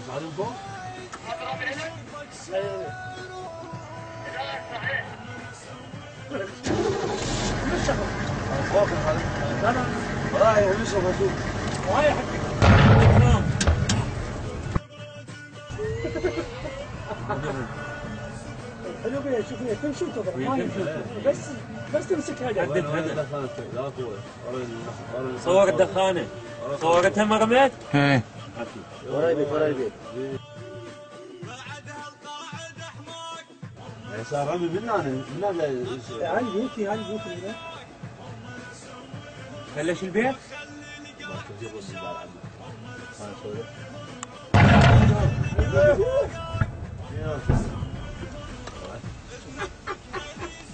بعدين فوق؟ رايح يوسف اشوف رايح حلو بيه شوف تمشي وتضرب ما ينفع بس تمسك هذا لا قوه صور الدخانه صورتها ما رميت؟ ايه ورا البيت صار رمي من هذا البيوتي هاي البيوت هنا بلش البيت؟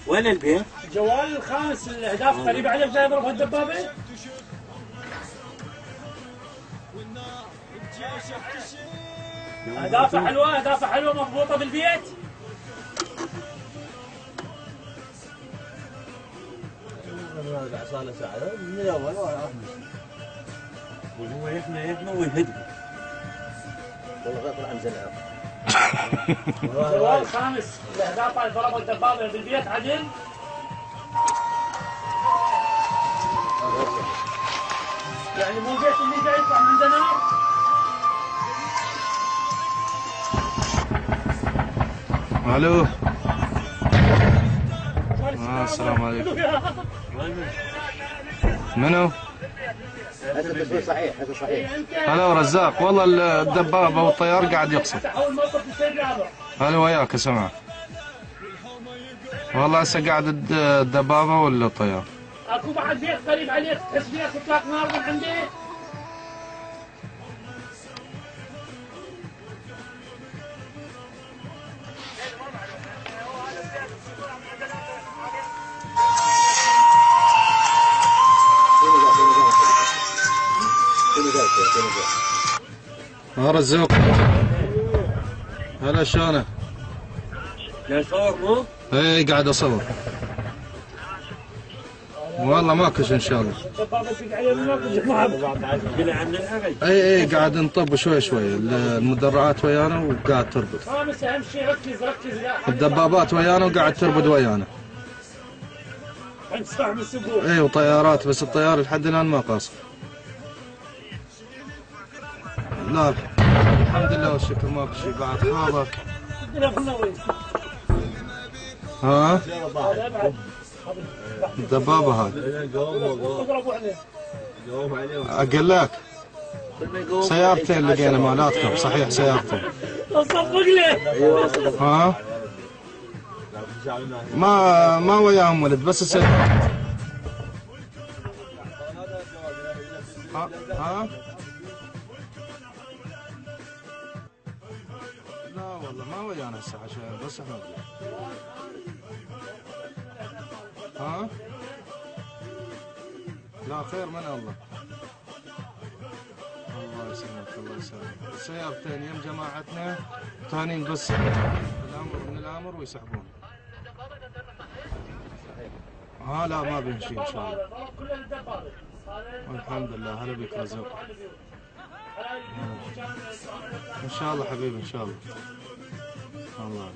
وين البيت؟ الجوال الخامس الاهداف قريب عليه جاي يضرب هالدبابه؟ اهدافه حلوه اهدافه حلوه مضبوطه بالبيت؟ صار له ساعه من الاول وهو يحمى ويهدم والله طلع مزلع الجوال الخامس الاهداف على ضرب الدبابه بالبيت عدل يعني مو البيت اللي جاي يطلع من عنده نار الو السلام عليكم منو؟ هذا صحيح هذا صحيح هلا رزاق والله الدبابه والطيار قاعد يقصف هلا وياك سمع والله هسه قاعد الدبابه ولا الطيار اكو بعد بيت قريب عليك تحس بيك اطلاق نار من عندي رزاق هلا شلونك؟ لا صور مو؟ اي قاعد اصور والله ماكش ان شاء الله اي قاعد نطب شوي شوي المدرعات ويانا وقاعد تربط خامس اهم شيء ركز الدبابات ويانا وقاعد تربط ويانا اي وطيارات بس الطيار لحد الان ما قاصر لا الحمد لله والشكر ماكو شيء بعد خابر ها الدبابة هاي اقول لك سيارتين لقينا مالاتكم صحيح سيارتين صفق لي ها ما وياهم ولد بس السيارة ها لا والله ما ويانا هسه عشان بس احنا ها لا خير من الله الله يسلمك الله يسلمك السيارتين يم جماعتنا ثانيين بس الامر من الامر ويسحبون ها لا ما بين شيء ان شاء الله والحمد لله هلا بك رزق ان شاء الله حبيبي ان شاء الله الله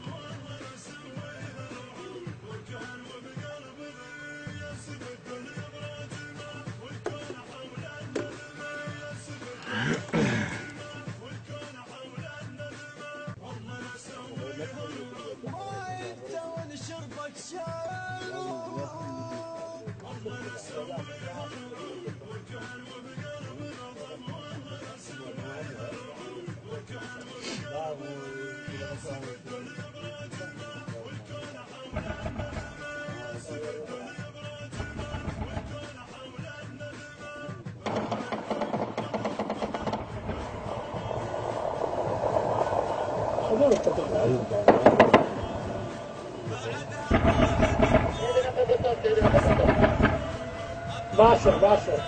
باشر باشر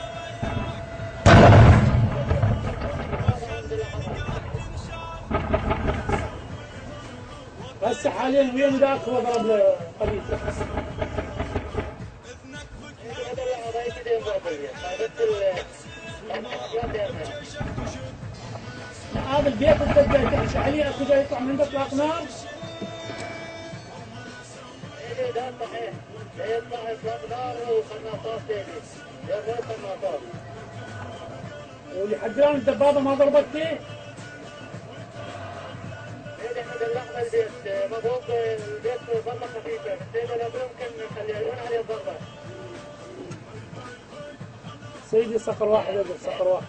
هسه حاليا وين ذاك هو ضرب له قبيصه هذا البيت انت جاي تحشي عليه اكو جاي يطلع من عندك اطلاق نار؟ ايه ده صحيح، جاي يطلع اطلاق نار وقناصات ثاني، جربوا قناصات. واللي حجران الدبابه ما ضربت فيه؟ ايه احنا دلقنا البيت، مضروب البيت ضربه خفيفه، بس اذا لو يمكن يخليون عليه ضربه. سيدي صخر واحد يقول صخر واحد.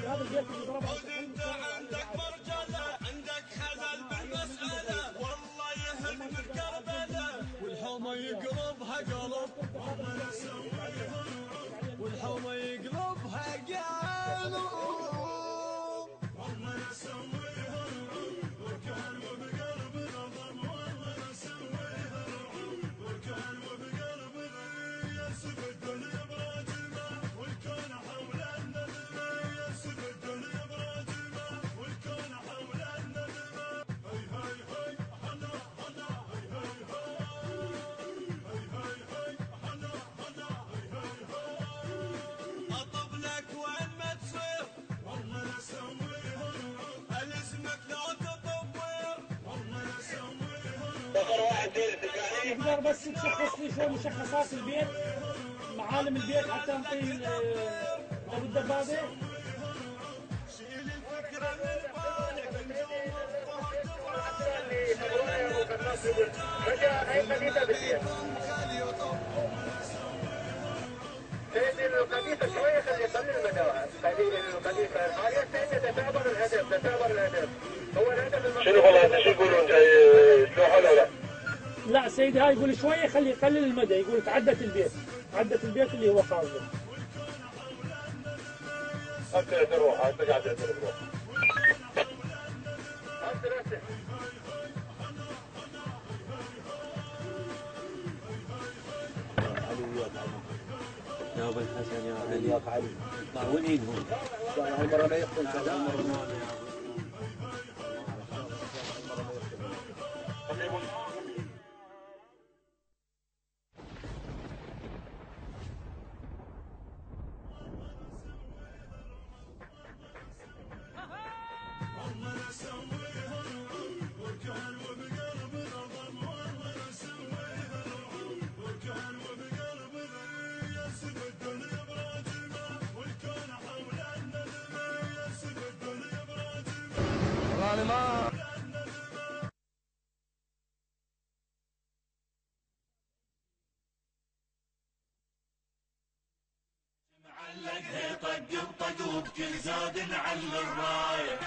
هذا البيت اللي ضربه انت عندك مرجله عندك خزل بالمساله والله يهمك كربله والحومه يقلبها قلب والحومه يقلبها قلب والله نسويها وكان وبقلب الغم والله نسويها وكان وبقلب يسب الدنيا براجمه والكون حول الندمه يسب الدنيا براجمه والكون حول الندمه هي هي هي حنا حنا هي هي هي هي حنا حنا هي اطب لك وين ما تصير والله نسويها الاسمك لا تطور والله نسويها. تقدر بس تشخص لي شو مشخصات البيت؟ معالم البيت حتى نطي ابو الدبابه؟ شيل الفكره من بالك رجع هاي خليتها بالبيت. سيدي القذيفة شوية خلي يقلل المداوع، خلي القذيفة الحالية سيدي تتابر الهدف، تتابر الهدف. هو الهدف شنو والله شو يقولون جاي يسلوحوا ولا لا؟ لا سيدي هاي يقول شويه خلي يقلل المدى، يقول تعدت البيت، تعدت البيت اللي هو قاصده. انت تروح انت قاعد تروح. يا ابو الحسن يا علي يا علي طلع وين ايدهم؟ هالمره لا يخطن ان شاء الله. انا ما معلق طق بطق وبكل زاد نعلي الرايه